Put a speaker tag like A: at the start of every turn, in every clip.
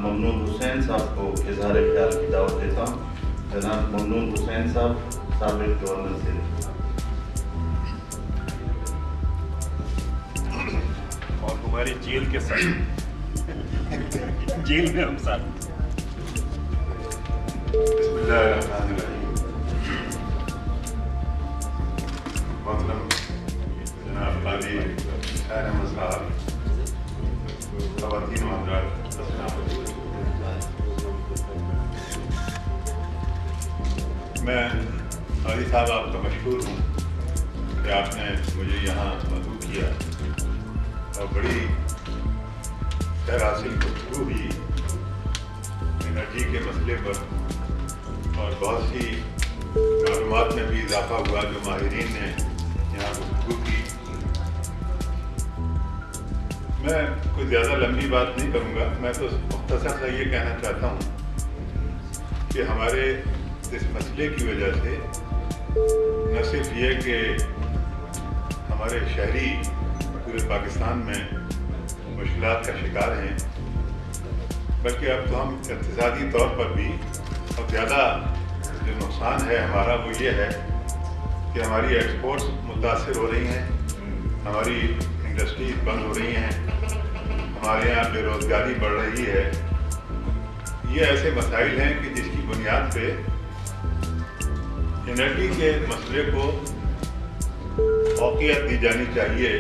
A: ممنون حسین صاحب کو اظہار خیال کی دعوت دیتا ہوں. جناب ممنون حسین صاحب, سابق گورنر سندھ.
B: اور ہماری جیل کے ساتھ جیل میں ہم ساتھ.
C: بسم اللہ الرحمن الرحیم. محترم جناب قاضی شاہر احمد صاحب, خواتین و حضرات, السلام علیکم. میں قاضی صاحب آپ کا مشکور ہوں کہ آپ نے مجھے یہاں مدعو کیا اور بڑی خیر حاصل گفتگو ہوئی انرجی کے مسئلے پر, اور بہت سی معلومات میں بھی اضافہ ہوا جو ماہرین نے یہاں گفتگو کی. میں کوئی زیادہ لمبی بات نہیں کروں گا, میں تو مختصر سا یہ کہنا چاہتا ہوں کہ ہمارے اس مسئلے کی وجہ سے نہ صرف یہ کہ ہمارے شہری پورے پاکستان میں مشکلات کا شکار ہیں, بلکہ اب تو ہم اقتصادی طور پر بھی اور زیادہ جو نقصان ہے ہمارا وہ یہ ہے کہ ہماری ایکسپورٹس متاثر ہو رہی ہیں, ہماری انڈسٹریز بند ہو رہی ہیں, ہمارے یہاں بے روزگاری بڑھ رہی ہے. یہ ایسے مسائل ہیں کہ جس کی بنیاد پہ انرجی کے مسئلے کو فوقیت دی جانی چاہیے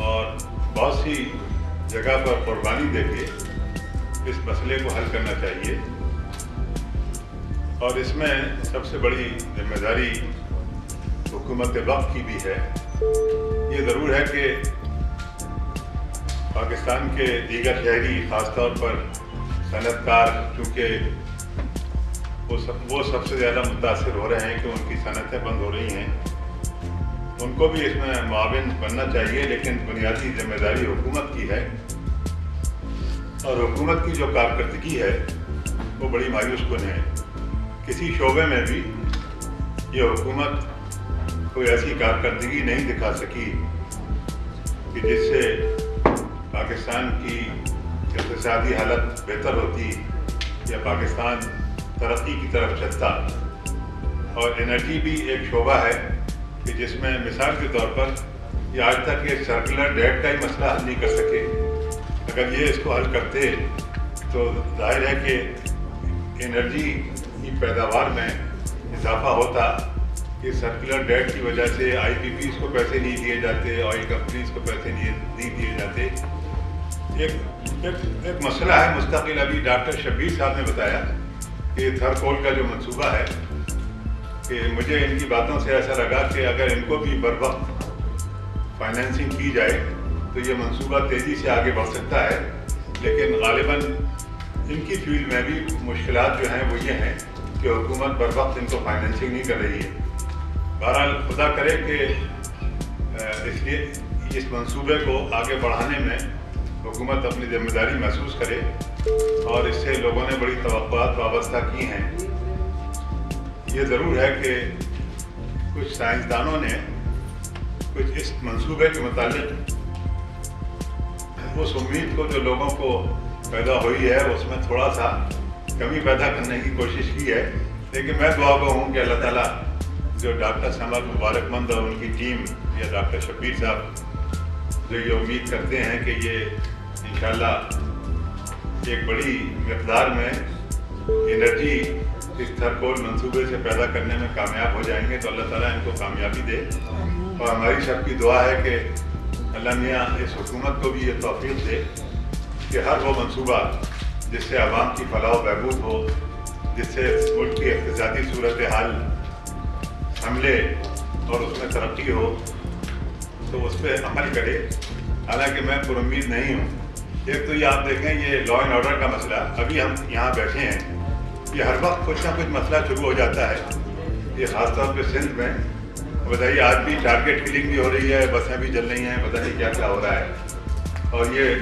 C: اور بہت سی جگہ پر قربانی دے کے اس مسئلے کو حل کرنا چاہیے. اور اس میں سب سے بڑی ذمہ داری حکومت وقت کی بھی ہے. یہ ضرور ہے کہ پاکستان کے دیگر شہری, خاص طور پر صنعت کار, چونکہ وہ سب سے زیادہ متاثر ہو رہے ہیں کہ ان کی صنعتیں بند ہو رہی ہیں, ان کو بھی اس میں معاون بننا چاہیے. لیکن بنیادی ذمہ داری حکومت کی ہے, اور حکومت کی جو کارکردگی ہے وہ بڑی مایوس کن ہے. کسی شعبے میں بھی یہ حکومت کوئی ایسی کارکردگی نہیں دکھا سکی کہ جس سے پاکستان کی اقتصادی حالت بہتر ہوتی یا پاکستان ترقی کی طرف چلتا. اور انرجی بھی ایک شعبہ ہے کہ جس میں مثال کے طور پر یہ آج تک یہ سرکولر ڈیٹ کا ہی مسئلہ حل نہیں کر سکے. اگر یہ اس کو حل کرتے تو ظاہر ہے کہ انرجی کی پیداوار میں اضافہ ہوتا. کہ سرکولر ڈیٹ کی وجہ سے آئی پی پیز کو پیسے نہیں دیے جاتے, آئل کمپنیز کو پیسے نہیں دیے جاتے. ایک مسئلہ ہے مستقل. ابھی ڈاکٹر شبیر صاحب نے بتایا کہ تھرکول کا جو منصوبہ ہے, کہ مجھے ان کی باتوں سے ایسا لگا کہ اگر ان کو بھی بر وقت فائنینسنگ کی جائے تو یہ منصوبہ تیزی سے آگے بڑھ سکتا ہے. لیکن غالباً ان کی فیلڈ میں بھی مشکلات جو ہیں وہ یہ ہیں کہ حکومت بر وقت ان کو فائنینسنگ نہیں کر رہی ہے. بہرحال خدا کرے کہ اس لیے اس منصوبے کو آگے بڑھانے میں حکومت اپنی ذمہ داری محسوس کرے, اور اس سے لوگوں نے بڑی توقعات وابستہ کی ہیں. یہ ضرور ہے کہ کچھ سائنسدانوں نے کچھ اس منصوبے کے متعلق اس امید کو جو لوگوں کو پیدا ہوئی ہے اس میں تھوڑا سا کمی پیدا کرنے کی کوشش کی ہے. لیکن میں دعا گو ہوں کہ اللہ تعالیٰ جو ڈاکٹر سمد مبارک مند اور ان کی ٹیم یا ڈاکٹر شبیر صاحب جو یہ امید کرتے ہیں کہ یہ انشاءاللہ ایک بڑی مقدار میں انرجی اس تھرکول منصوبے سے پیدا کرنے میں کامیاب ہو جائیں گے, تو اللہ تعالیٰ ان کو کامیابی دے. اور ہماری سب کی دعا ہے کہ اللہ میاں اس حکومت کو بھی یہ توفیق دے کہ ہر وہ منصوبہ جس سے عوام کی فلاح و بہبود ہو, جس سے ملک کی اقتصادی صورتحال سنبھلے اور اس میں ترقی ہو, تو اس پہ عمل کرے. حالانکہ میں پر امید نہیں ہوں. ایک تو یہ آپ دیکھیں یہ لا اینڈ آرڈر کا مسئلہ, ابھی ہم یہاں بیٹھے ہیں, یہ ہر وقت کچھ نہ کچھ مسئلہ شروع ہو جاتا ہے. یہ خاص طور پہ سندھ میں بتائیے آج بھی ٹارگیٹ کلنگ بھی ہو رہی ہے, بسیں بھی چل رہی ہیں, پتہ نہیں کیا کیا ہو رہا ہے. اور یہ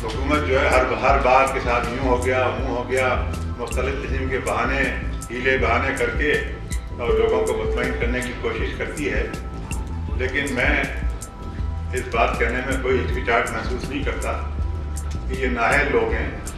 C: حکومت جو ہے ہر بار کے ساتھ یوں ہو گیا منہ ہو گیا, مختلف قسم کے بہانے ہیلے بہانے کر کے اور لوگوں کو مطمئن کرنے کی کوشش کرتی ہے. لیکن میں اس بات کہنے میں کوئی ہچکچاہٹ محسوس نہیں کرتا کہ یہ نااہل لوگ ہیں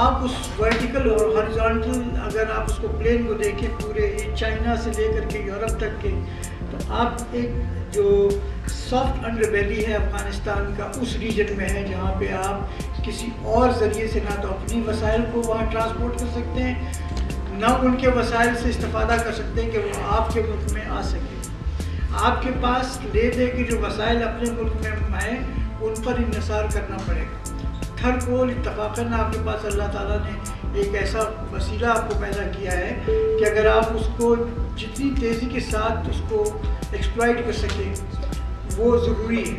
D: آپ اس ورٹیکل اور ہاریزونٹل اگر آپ اس کو پلین کو دیکھیں پورے چائنا سے لے کر کے یورپ تک کے، تو آپ ایک جو سافٹ انڈر ویلی ہے افغانستان کا اس ریجن میں ہے جہاں پہ آپ کسی اور ذریعے سے نہ تو اپنی وسائل کو وہاں ٹرانسپورٹ کر سکتے ہیں، نہ ان کے وسائل سے استفادہ کر سکتے ہیں کہ وہ آپ کے ملک میں آ سکے۔ آپ کے پاس لے دے کے جو وسائل اپنے ملک میں ہیں ان پر انحصار کرنا پڑے گا۔ تھر کول اتفاقاً آپ کے پاس اللہ تعالیٰ نے ایک ایسا وسیلہ آپ کو پیدا کیا ہے کہ اگر آپ اس کو جتنی تیزی کے ساتھ اس کو ایکسپلائٹ کر سکیں وہ ضروری ہے،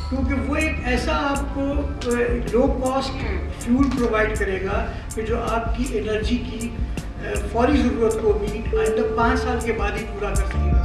D: کیونکہ وہ ایک ایسا آپ کو لو کاسٹ فیول پرووائڈ کرے گا کہ جو آپ کی انرجی کی فوری ضرورت کو بھی آئندہ 5 سال کے بعد ہی پورا کر سکے گا۔